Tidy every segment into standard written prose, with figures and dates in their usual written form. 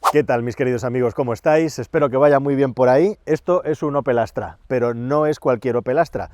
¿Qué tal, mis queridos amigos? ¿Cómo estáis? Espero que vaya muy bien por ahí. Esto es un Opel Astra, pero no es cualquier Opel Astra.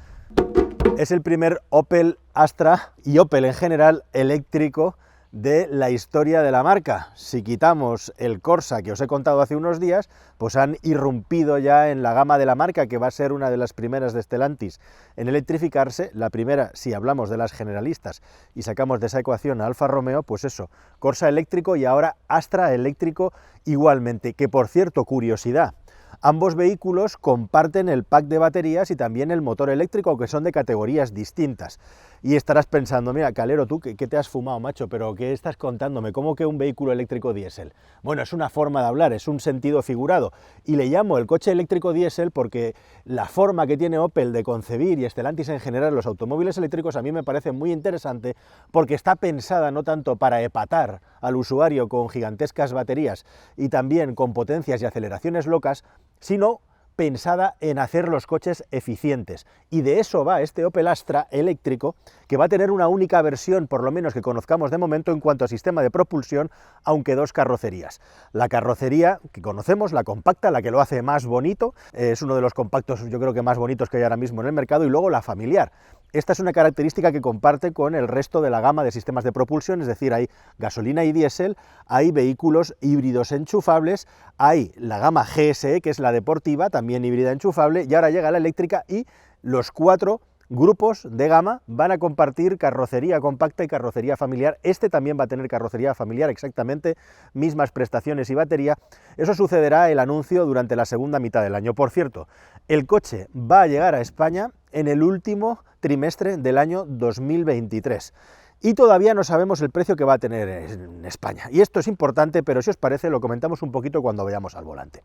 Es el primer Opel Astra y Opel en general eléctrico de la historia de la marca. Si quitamos el Corsa que os he contado hace unos días, pues han irrumpido ya en la gama de la marca, que va a ser una de las primeras de Stellantis en electrificarse. La primera, si hablamos de las generalistas y sacamos de esa ecuación a Alfa Romeo, pues eso, Corsa eléctrico y ahora Astra eléctrico igualmente. Que por cierto, curiosidad, ambos vehículos comparten el pack de baterías y también el motor eléctrico, aunque son de categorías distintas. Y estarás pensando, mira, Calero, tú, ¿qué te has fumado, macho? ¿Pero qué estás contándome? ¿Cómo que un vehículo eléctrico diésel? Bueno, es una forma de hablar, es un sentido figurado. Y le llamo el coche eléctrico diésel porque la forma que tiene Opel de concebir, y Stellantis en general, los automóviles eléctricos, a mí me parece muy interesante, porque está pensada no tanto para epatar al usuario con gigantescas baterías y también con potencias y aceleraciones locas, sino pensada en hacer los coches eficientes. Y de eso va este Opel Astra eléctrico, que va a tener una única versión, por lo menos que conozcamos de momento, en cuanto a sistema de propulsión, aunque dos carrocerías. La carrocería que conocemos, la compacta, la que lo hace más bonito, es uno de los compactos yo creo que más bonitos que hay ahora mismo en el mercado, y luego la familiar. Esta es una característica que comparte con el resto de la gama de sistemas de propulsión, es decir, hay gasolina y diésel, hay vehículos híbridos enchufables, hay la gama GSE, que es la deportiva, también híbrida enchufable, y ahora llega la eléctrica, y los cuatro grupos de gama van a compartir carrocería compacta y carrocería familiar. Este también va a tener carrocería familiar, exactamente mismas prestaciones y batería. Eso sucederá el anuncio durante la segunda mitad del año. Por cierto, el coche va a llegar a España en el último trimestre del año 2023. Y todavía no sabemos el precio que va a tener en España. Y esto es importante, pero si os parece lo comentamos un poquito cuando vayamos al volante.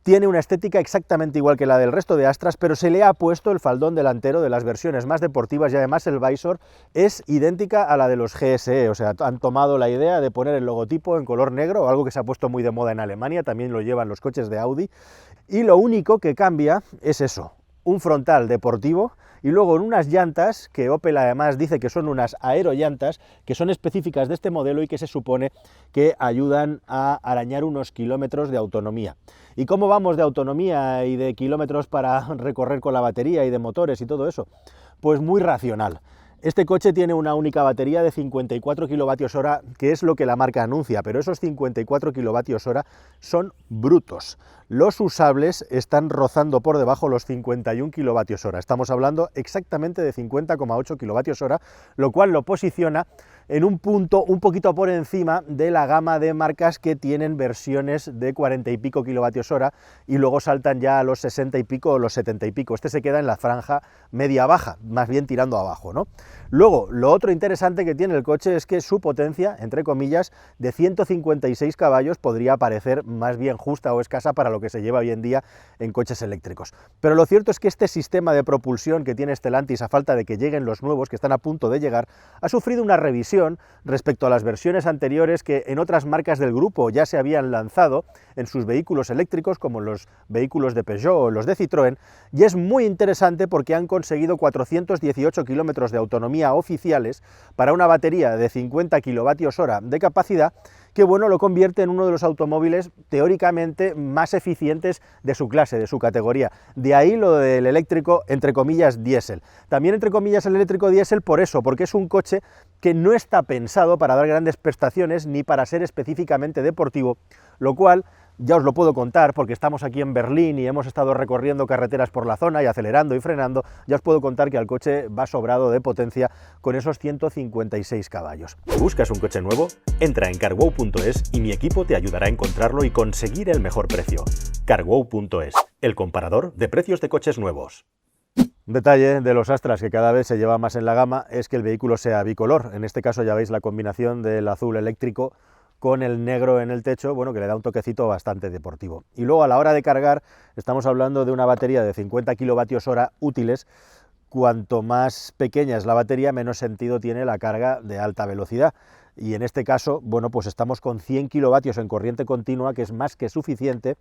Tiene una estética exactamente igual que la del resto de Astras, pero se le ha puesto el faldón delantero de las versiones más deportivas, y además el visor es idéntica a la de los GSE, o sea, han tomado la idea de poner el logotipo en color negro, algo que se ha puesto muy de moda en Alemania, también lo llevan los coches de Audi, y lo único que cambia es eso, un frontal deportivo, y luego en unas llantas, que Opel además dice que son unas aerollantas, que son específicas de este modelo y que se supone que ayudan a arañar unos kilómetros de autonomía. ¿Y cómo vamos de autonomía y de kilómetros para recorrer con la batería y de motores y todo eso? Pues muy racional. Este coche tiene una única batería de 54 kWh, que es lo que la marca anuncia, pero esos 54 kWh son brutos. Los usables están rozando por debajo los 51 kWh. Estamos hablando exactamente de 50,8 kWh, lo cual lo posiciona en un punto un poquito por encima de la gama de marcas que tienen versiones de 40 y pico kWh y luego saltan ya a los 60 y pico o los 70 y pico. Este se queda en la franja media-baja, más bien tirando abajo, ¿no? Luego, lo otro interesante que tiene el coche es que su potencia, entre comillas, de 156 caballos podría parecer más bien justa o escasa para lo que se lleva hoy en día en coches eléctricos. Pero lo cierto es que este sistema de propulsión que tiene Stellantis, a falta de que lleguen los nuevos que están a punto de llegar, ha sufrido una revisión respecto a las versiones anteriores que en otras marcas del grupo ya se habían lanzado en sus vehículos eléctricos, como los vehículos de Peugeot o los de Citroën, y es muy interesante porque han conseguido 418 kilómetros de autonomía oficiales para una batería de 50 kWh de capacidad, que bueno, lo convierte en uno de los automóviles teóricamente más eficientes de su clase, de su categoría. De ahí lo del eléctrico, entre comillas, diésel. También entre comillas el eléctrico diésel por eso, porque es un coche que no está pensado para dar grandes prestaciones ni para ser específicamente deportivo, lo cual ya os lo puedo contar porque estamos aquí en Berlín y hemos estado recorriendo carreteras por la zona y acelerando y frenando. Ya os puedo contar que el coche va sobrado de potencia con esos 156 caballos. ¿Buscas un coche nuevo? Entra en carwow.es y mi equipo te ayudará a encontrarlo y conseguir el mejor precio. carwow.es, el comparador de precios de coches nuevos. Un detalle de los Astras que cada vez se lleva más en la gama es que el vehículo sea bicolor. En este caso ya veis la combinación del azul eléctrico con el negro en el techo, bueno, que le da un toquecito bastante deportivo. Y luego a la hora de cargar estamos hablando de una batería de 50 kWh útiles. Cuanto más pequeña es la batería, menos sentido tiene la carga de alta velocidad. Y en este caso, bueno, pues estamos con 100 kilovatios en corriente continua, que es más que suficiente,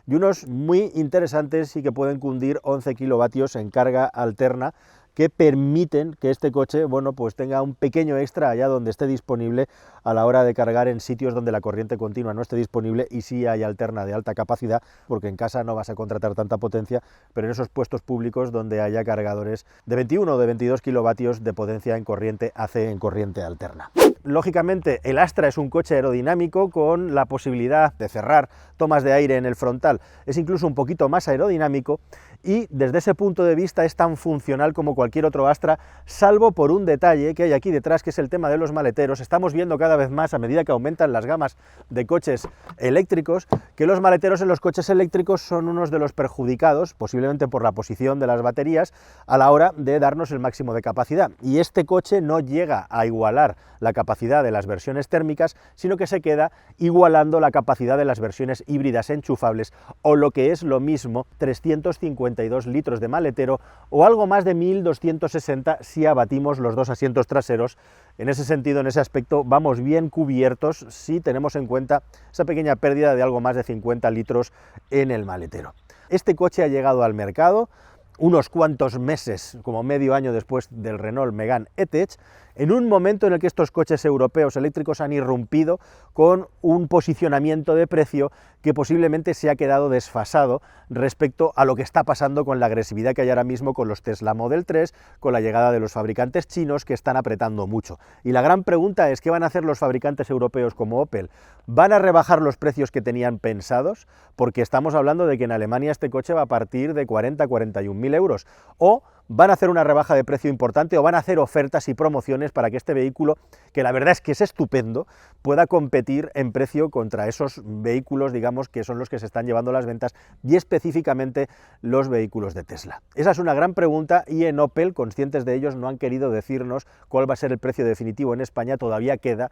y unos muy interesantes y que pueden cundir 11 kilovatios en carga alterna, que permiten que este coche, bueno, pues tenga un pequeño extra allá donde esté disponible a la hora de cargar en sitios donde la corriente continua no esté disponible y sí hay alterna de alta capacidad, porque en casa no vas a contratar tanta potencia, pero en esos puestos públicos donde haya cargadores de 21 o de 22 kilovatios de potencia en corriente AC, en corriente alterna. Lógicamente, el Astra es un coche aerodinámico con la posibilidad de cerrar tomas de aire en el frontal. Es incluso un poquito más aerodinámico y desde ese punto de vista es tan funcional como cualquier otro Astra, salvo por un detalle que hay aquí detrás, que es el tema de los maleteros. Estamos viendo cada vez más, a medida que aumentan las gamas de coches eléctricos, que los maleteros en los coches eléctricos son unos de los perjudicados, posiblemente por la posición de las baterías, a la hora de darnos el máximo de capacidad. Y este coche no llega a igualar la capacidad de las versiones térmicas, sino que se queda igualando la capacidad de las versiones híbridas enchufables, o lo que es lo mismo, 352 litros de maletero, o algo más de 1260 si abatimos los dos asientos traseros. En ese sentido, en ese aspecto, vamos bien cubiertos si tenemos en cuenta esa pequeña pérdida de algo más de 50 litros en el maletero. Este coche ha llegado al mercado unos cuantos meses, como medio año después del Renault Megane E-Tech, en un momento en el que estos coches europeos eléctricos han irrumpido con un posicionamiento de precio que posiblemente se ha quedado desfasado respecto a lo que está pasando con la agresividad que hay ahora mismo con los Tesla Model 3, con la llegada de los fabricantes chinos que están apretando mucho. Y la gran pregunta es, ¿qué van a hacer los fabricantes europeos como Opel? ¿Van a rebajar los precios que tenían pensados? Porque estamos hablando de que en Alemania este coche va a partir de 40-41.000 euros. ¿O van a hacer una rebaja de precio importante o van a hacer ofertas y promociones para que este vehículo, que la verdad es que es estupendo, pueda competir en precio contra esos vehículos, digamos, que son los que se están llevando las ventas, y específicamente los vehículos de Tesla? Esa es una gran pregunta y en Opel, conscientes de ellos, no han querido decirnos cuál va a ser el precio definitivo en España. Todavía queda,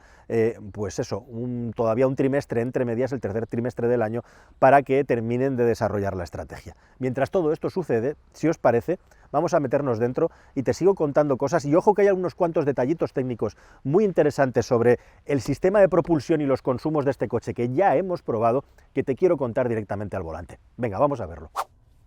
pues eso, todavía un trimestre entre medias, el tercer trimestre del año, para que terminen de desarrollar la estrategia. Mientras todo esto sucede, si os parece, vamos a meternos dentro y te sigo contando cosas, y ojo que hay algunos cuantos detallitos técnicos muy interesantes sobre el sistema de propulsión y los consumos de este coche que ya hemos probado, que te quiero contar directamente al volante. Venga, vamos a verlo.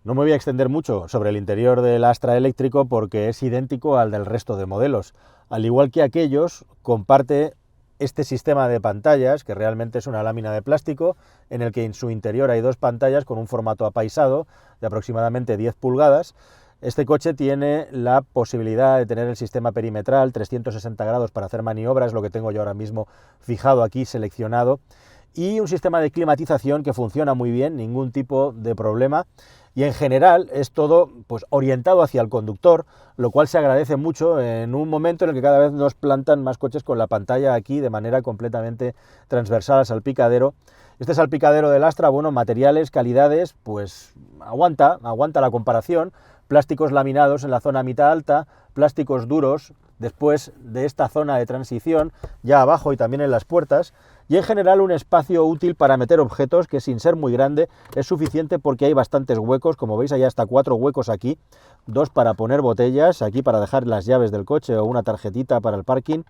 No me voy a extender mucho sobre el interior del Astra eléctrico porque es idéntico al del resto de modelos. Al igual que aquellos, comparte este sistema de pantallas, que realmente es una lámina de plástico, en el que en su interior hay dos pantallas con un formato apaisado de aproximadamente 10 pulgadas. Este coche tiene la posibilidad de tener el sistema perimetral 360 grados para hacer maniobras, lo que tengo yo ahora mismo fijado aquí, seleccionado, y un sistema de climatización que funciona muy bien, ningún tipo de problema, y en general es todo pues orientado hacia el conductor, lo cual se agradece mucho en un momento en el que cada vez nos plantan más coches con la pantalla aquí de manera completamente transversal al salpicadero. Este salpicadero del Astra, bueno, materiales, calidades, pues aguanta la comparación. Plásticos laminados en la zona mitad alta, plásticos duros después de esta zona de transición, ya abajo y también en las puertas, y en general un espacio útil para meter objetos que, sin ser muy grande, es suficiente porque hay bastantes huecos. Como veis, hay hasta 4 huecos aquí, 2 para poner botellas, aquí para dejar las llaves del coche o una tarjetita para el parking.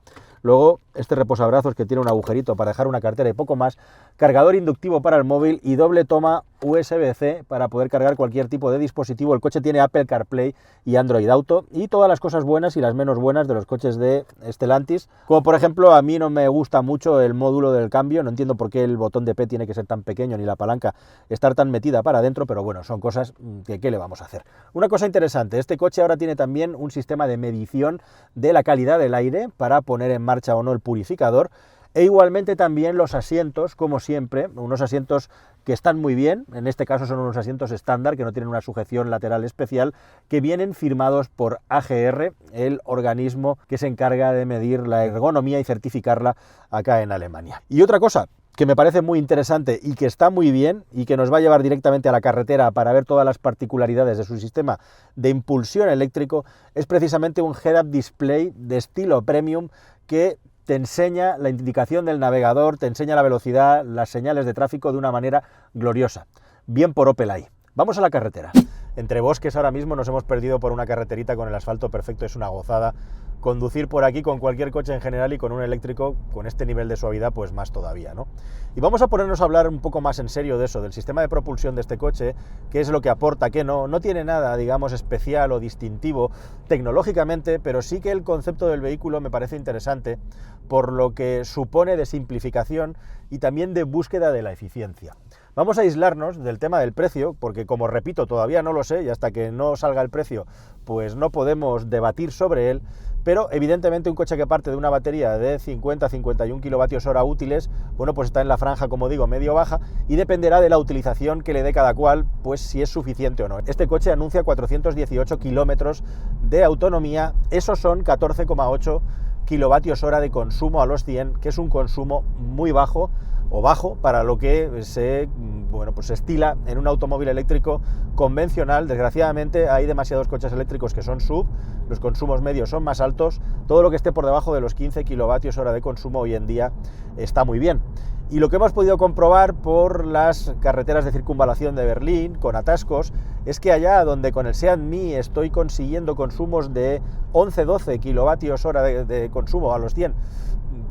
Luego este reposabrazos que tiene un agujerito para dejar una cartera y poco más, cargador inductivo para el móvil y doble toma USB-C para poder cargar cualquier tipo de dispositivo. El coche tiene Apple CarPlay y Android Auto, y todas las cosas buenas y las menos buenas de los coches de Stellantis, como por ejemplo, a mí no me gusta mucho el módulo del cambio, no entiendo por qué el botón de P tiene que ser tan pequeño ni la palanca estar tan metida para adentro, pero bueno, son cosas que ¿qué le vamos a hacer? Una cosa interesante, este coche ahora tiene también un sistema de medición de la calidad del aire para poner en marcha o no el purificador, e igualmente también los asientos, como siempre, unos asientos que están muy bien, en este caso son unos asientos estándar que no tienen una sujeción lateral especial, que vienen firmados por AGR, el organismo que se encarga de medir la ergonomía y certificarla acá en Alemania. Y otra cosa que me parece muy interesante y que está muy bien y que nos va a llevar directamente a la carretera para ver todas las particularidades de su sistema de impulsión eléctrico, es precisamente un head-up display de estilo premium que te enseña la indicación del navegador, te enseña la velocidad, las señales de tráfico de una manera gloriosa. Bien por Opel ahí. Vamos a la carretera. Entre bosques ahora mismo nos hemos perdido por una carreterita con el asfalto perfecto, es una gozada. Conducir por aquí con cualquier coche en general y con un eléctrico con este nivel de suavidad, pues más todavía, ¿no? Y vamos a ponernos a hablar un poco más en serio de eso, del sistema de propulsión de este coche, qué es lo que aporta, qué no. No tiene nada, digamos, especial o distintivo tecnológicamente, pero sí que el concepto del vehículo me parece interesante por lo que supone de simplificación y también de búsqueda de la eficiencia. Vamos a aislarnos del tema del precio, porque como repito, todavía no lo sé y hasta que no salga el precio, pues no podemos debatir sobre él, pero evidentemente un coche que parte de una batería de 50-51 kWh útiles, bueno, pues está en la franja, como digo, medio-baja, y dependerá de la utilización que le dé cada cual, pues si es suficiente o no. Este coche anuncia 418 kilómetros de autonomía, esos son 14,8 kWh de consumo a los 100, que es un consumo muy bajo, o bajo para lo que se estila en un automóvil eléctrico convencional. Desgraciadamente hay demasiados coches eléctricos que son sub, los consumos medios son más altos, todo lo que esté por debajo de los 15 kWh de consumo hoy en día está muy bien. Y lo que hemos podido comprobar por las carreteras de circunvalación de Berlín, con atascos, es que allá donde con el Seat Mii estoy consiguiendo consumos de 11-12 kWh de consumo a los 100,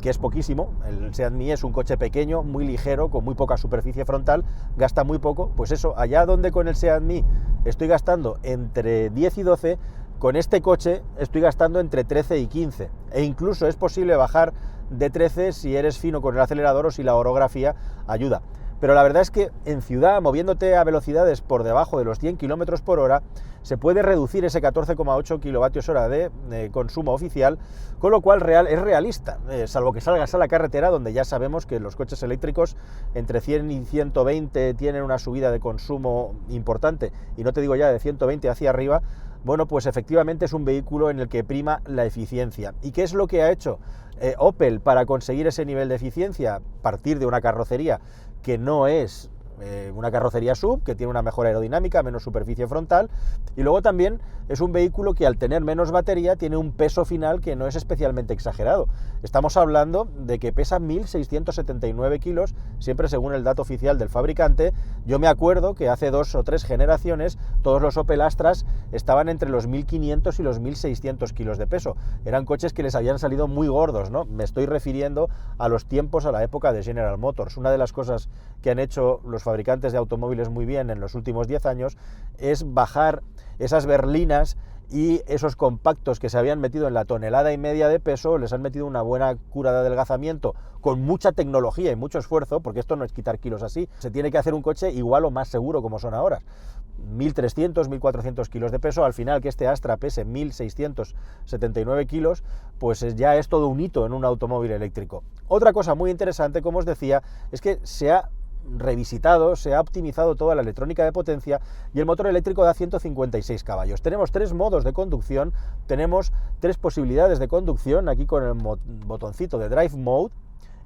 que es poquísimo, el Seat Mii es un coche pequeño, muy ligero, con muy poca superficie frontal, gasta muy poco, pues eso, allá donde con el Seat Mii estoy gastando entre 10 y 12, con este coche estoy gastando entre 13 y 15, e incluso es posible bajar de 13 si eres fino con el acelerador o si la orografía ayuda. Pero la verdad es que en ciudad, moviéndote a velocidades por debajo de los 100 km por hora, se puede reducir ese 14,8 kWh de consumo oficial, con lo cual es realista, salvo que salgas a la carretera, donde ya sabemos que los coches eléctricos entre 100 y 120 tienen una subida de consumo importante, y no te digo ya de 120 hacia arriba. Bueno, pues efectivamente es un vehículo en el que prima la eficiencia. ¿Y qué es lo que ha hecho Opel para conseguir ese nivel de eficiencia? Partir de una carrocería que no es una carrocería sub, que tiene una mejor aerodinámica, menos superficie frontal, y luego también es un vehículo que al tener menos batería tiene un peso final que no es especialmente exagerado. Estamos hablando de que pesa 1.679 kilos, siempre según el dato oficial del fabricante. Yo me acuerdo que hace 2 o 3 generaciones todos los Opel Astras estaban entre los 1.500 y los 1.600 kilos de peso. Eran coches que les habían salido muy gordos, ¿no? Me estoy refiriendo a los tiempos, a la época de General Motors. Una de las cosas que han hecho los fabricantes de automóviles muy bien en los últimos 10 años es bajar esas berlinas y esos compactos que se habían metido en la 1,5 toneladas de peso, les han metido una buena cura de adelgazamiento con mucha tecnología y mucho esfuerzo, porque esto no es quitar kilos así, se tiene que hacer un coche igual o más seguro como son ahora. 1.300, 1.400 kilos de peso, al final que este Astra pese 1.679 kilos, pues ya es todo un hito en un automóvil eléctrico. Otra cosa muy interesante, como os decía, es que se ha revisitado, se ha optimizado toda la electrónica de potencia y el motor eléctrico da 156 caballos. Tenemos 3 modos de conducción, tenemos 3 posibilidades de conducción, aquí con el botoncito de Drive Mode,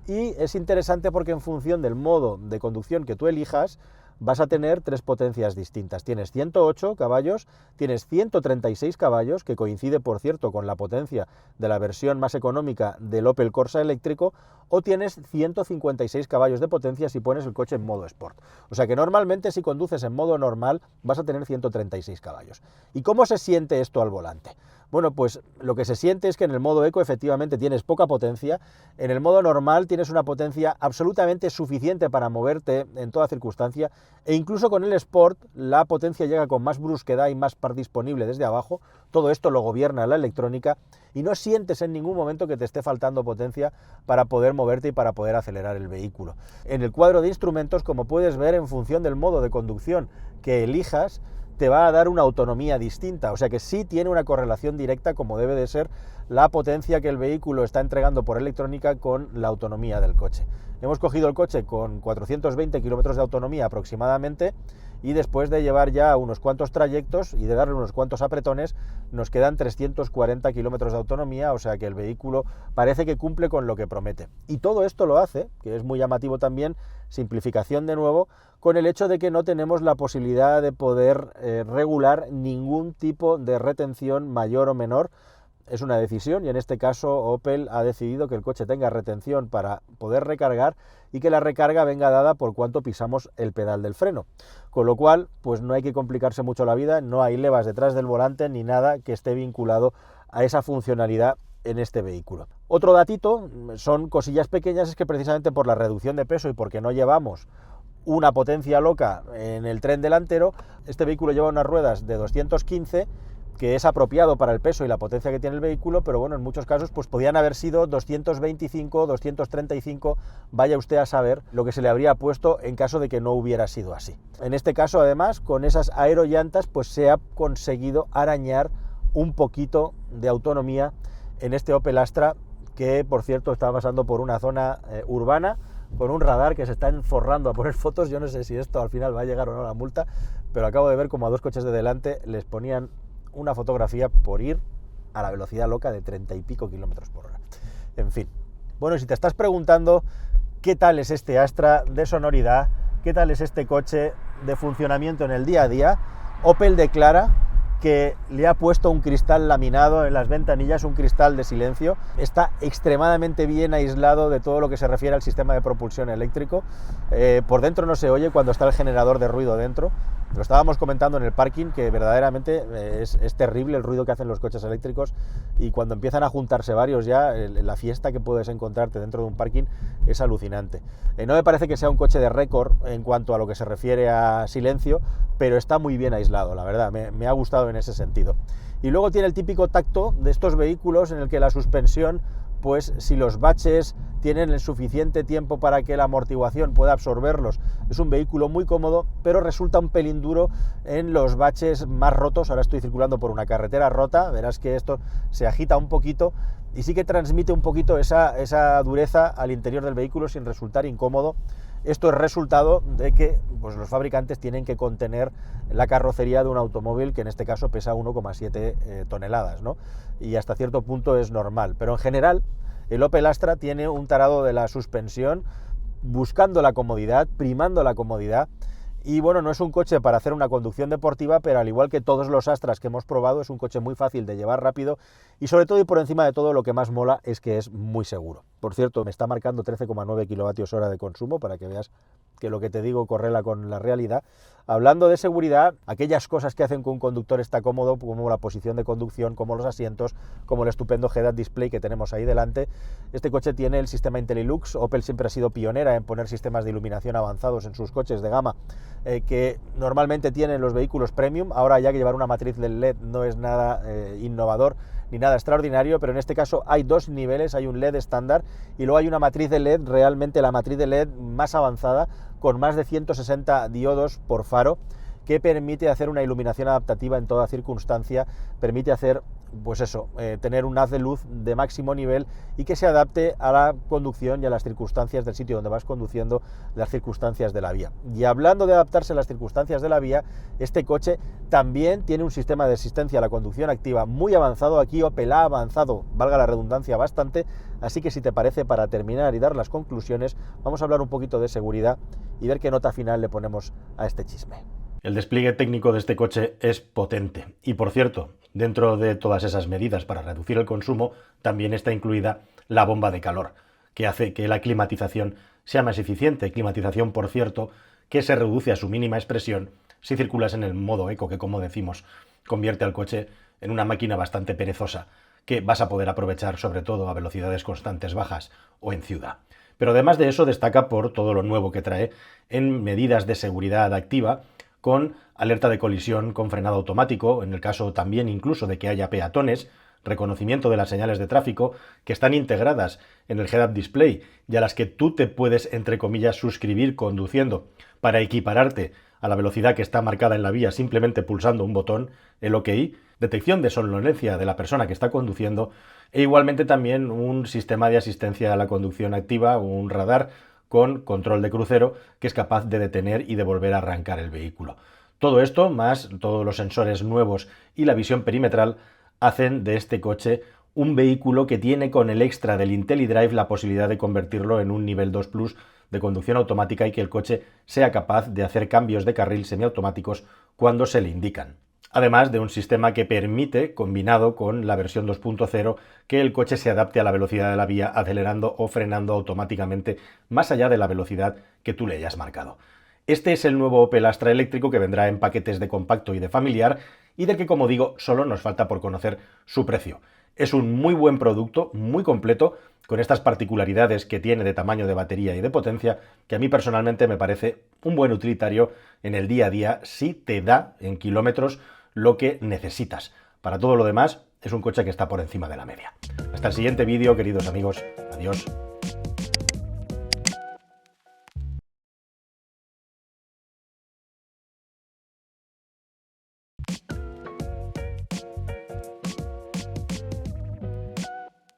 y es interesante porque en función del modo de conducción que tú elijas, vas a tener 3 potencias distintas. Tienes 108 caballos, tienes 136 caballos, que coincide, por cierto, con la potencia de la versión más económica del Opel Corsa eléctrico, o tienes 156 caballos de potencia si pones el coche en modo Sport. O sea que normalmente si conduces en modo normal vas a tener 136 caballos. ¿Y cómo se siente esto al volante? Bueno, pues lo que se siente es que en el modo Eco efectivamente tienes poca potencia, en el modo normal tienes una potencia absolutamente suficiente para moverte en toda circunstancia, e incluso con el Sport la potencia llega con más brusquedad y más par disponible desde abajo. Todo esto lo gobierna la electrónica y no sientes en ningún momento que te esté faltando potencia para poder moverte y para poder acelerar el vehículo. En el cuadro de instrumentos, como puedes ver, en función del modo de conducción que elijas, te va a dar una autonomía distinta, o sea que sí tiene una correlación directa, como debe de ser, la potencia que el vehículo está entregando por electrónica con la autonomía del coche. Hemos cogido el coche con 420 kilómetros de autonomía aproximadamente, y después de llevar ya unos cuantos trayectos y de darle unos cuantos apretones, nos quedan 340 kilómetros de autonomía, o sea que el vehículo parece que cumple con lo que promete. Y todo esto lo hace, que es muy llamativo también, simplificación de nuevo, con el hecho de que no tenemos la posibilidad de poder regular ningún tipo de retención mayor o menor es una decisión y en este caso Opel ha decidido que el coche tenga retención para poder recargar y que la recarga venga dada por cuánto pisamos el pedal del freno. Con lo cual, pues no hay que complicarse mucho la vida, no hay levas detrás del volante ni nada que esté vinculado a esa funcionalidad en este vehículo. Otro datito, son cosillas pequeñas, es que precisamente por la reducción de peso y porque no llevamos una potencia loca en el tren delantero, este vehículo lleva unas ruedas de 215, que es apropiado para el peso y la potencia que tiene el vehículo, pero bueno, en muchos casos pues podían haber sido 225, 235, vaya usted a saber lo que se le habría puesto en caso de que no hubiera sido así. En este caso, además, con esas aerollantas pues se ha conseguido arañar un poquito de autonomía en este Opel Astra, que por cierto está pasando por una zona urbana, con un radar que se está enforrando a poner fotos. Yo no sé si esto al final va a llegar o no la multa, pero acabo de ver como a dos coches de delante les ponían una fotografía por ir a la velocidad loca de 30 y pico kilómetros por hora. En fin. Bueno, y si te estás preguntando qué tal es este Astra de sonoridad, qué tal es este coche de funcionamiento en el día a día, Opel declara que le ha puesto un cristal laminado en las ventanillas, un cristal de silencio. Está extremadamente bien aislado de todo lo que se refiere al sistema de propulsión eléctrico. Por dentro no se oye cuando está el generador de ruido dentro. Lo estábamos comentando en el parking, que verdaderamente es terrible el ruido que hacen los coches eléctricos, y cuando empiezan a juntarse varios ya, la fiesta que puedes encontrarte dentro de un parking es alucinante. No me parece que sea un coche de récord en cuanto a lo que se refiere a silencio, pero está muy bien aislado, la verdad, me ha gustado en ese sentido. Y luego tiene el típico tacto de estos vehículos en el que la suspensión, pues si los baches tienen el suficiente tiempo para que la amortiguación pueda absorberlos, es un vehículo muy cómodo, pero resulta un pelín duro en los baches más rotos. Ahora estoy circulando por una carretera rota, verás que esto se agita un poquito y sí que transmite un poquito esa dureza al interior del vehículo sin resultar incómodo. Esto es resultado de que pues, los fabricantes tienen que contener la carrocería de un automóvil que en este caso pesa 1,7 toneladas, ¿no? Y hasta cierto punto es normal, pero en general el Opel Astra tiene un tarado de la suspensión, buscando la comodidad, primando la comodidad. Y bueno, no es un coche para hacer una conducción deportiva, pero al igual que todos los Astras que hemos probado, es un coche muy fácil de llevar rápido y sobre todo y por encima de todo lo que más mola es que es muy seguro. Por cierto, me está marcando 13,9 kWh de consumo para que veas que lo que te digo correla con la realidad. Hablando de seguridad, aquellas cosas que hacen que un conductor está cómodo, como la posición de conducción, como los asientos, como el estupendo head-up display que tenemos ahí delante. Este coche tiene el sistema IntelliLux. Opel siempre ha sido pionera en poner sistemas de iluminación avanzados en sus coches de gama, que normalmente tienen los vehículos premium. Ahora ya que llevar una matriz del LED no es nada innovador ni nada extraordinario, pero en este caso hay dos niveles, hay un LED estándar y luego hay una matriz de LED, realmente la matriz de LED más avanzada, con más de 160 diodos por faro, que permite hacer una iluminación adaptativa en toda circunstancia, permite hacer, pues eso, tener un haz de luz de máximo nivel y que se adapte a la conducción y a las circunstancias del sitio donde vas conduciendo, las circunstancias de la vía. Y hablando de adaptarse a las circunstancias de la vía, este coche también tiene un sistema de asistencia a la conducción activa muy avanzado. Aquí Opel ha avanzado, valga la redundancia, bastante, así que si te parece, para terminar y dar las conclusiones, vamos a hablar un poquito de seguridad y ver qué nota final le ponemos a este chisme. El despliegue técnico de este coche es potente y, por cierto, dentro de todas esas medidas para reducir el consumo también está incluida la bomba de calor, que hace que la climatización sea más eficiente. Climatización, por cierto, que se reduce a su mínima expresión si circulas en el modo eco, que, como decimos, convierte al coche en una máquina bastante perezosa que vas a poder aprovechar sobre todo a velocidades constantes bajas o en ciudad. Pero además de eso destaca por todo lo nuevo que trae en medidas de seguridad activa, con alerta de colisión con frenado automático, en el caso también incluso de que haya peatones, reconocimiento de las señales de tráfico que están integradas en el head-up display y a las que tú te puedes, entre comillas, suscribir conduciendo para equipararte a la velocidad que está marcada en la vía simplemente pulsando un botón, el OK, detección de somnolencia de la persona que está conduciendo e igualmente también un sistema de asistencia a la conducción activa, un radar con control de crucero que es capaz de detener y de volver a arrancar el vehículo. Todo esto, más todos los sensores nuevos y la visión perimetral, hacen de este coche un vehículo que tiene con el extra del IntelliDrive la posibilidad de convertirlo en un nivel 2 Plus de conducción automática y que el coche sea capaz de hacer cambios de carril semiautomáticos cuando se le indican. además de un sistema que permite, combinado con la versión 2.0, que el coche se adapte a la velocidad de la vía, acelerando o frenando automáticamente más allá de la velocidad que tú le hayas marcado. Este es el nuevo Opel Astra eléctrico que vendrá en paquetes de compacto y de familiar y del que, como digo, solo nos falta por conocer su precio. Es un muy buen producto, muy completo, con estas particularidades que tiene de tamaño de batería y de potencia, que a mí personalmente me parece un buen utilitario en el día a día si te da en kilómetros lo que necesitas. Para todo lo demás, es un coche que está por encima de la media. Hasta el siguiente vídeo, queridos amigos. Adiós.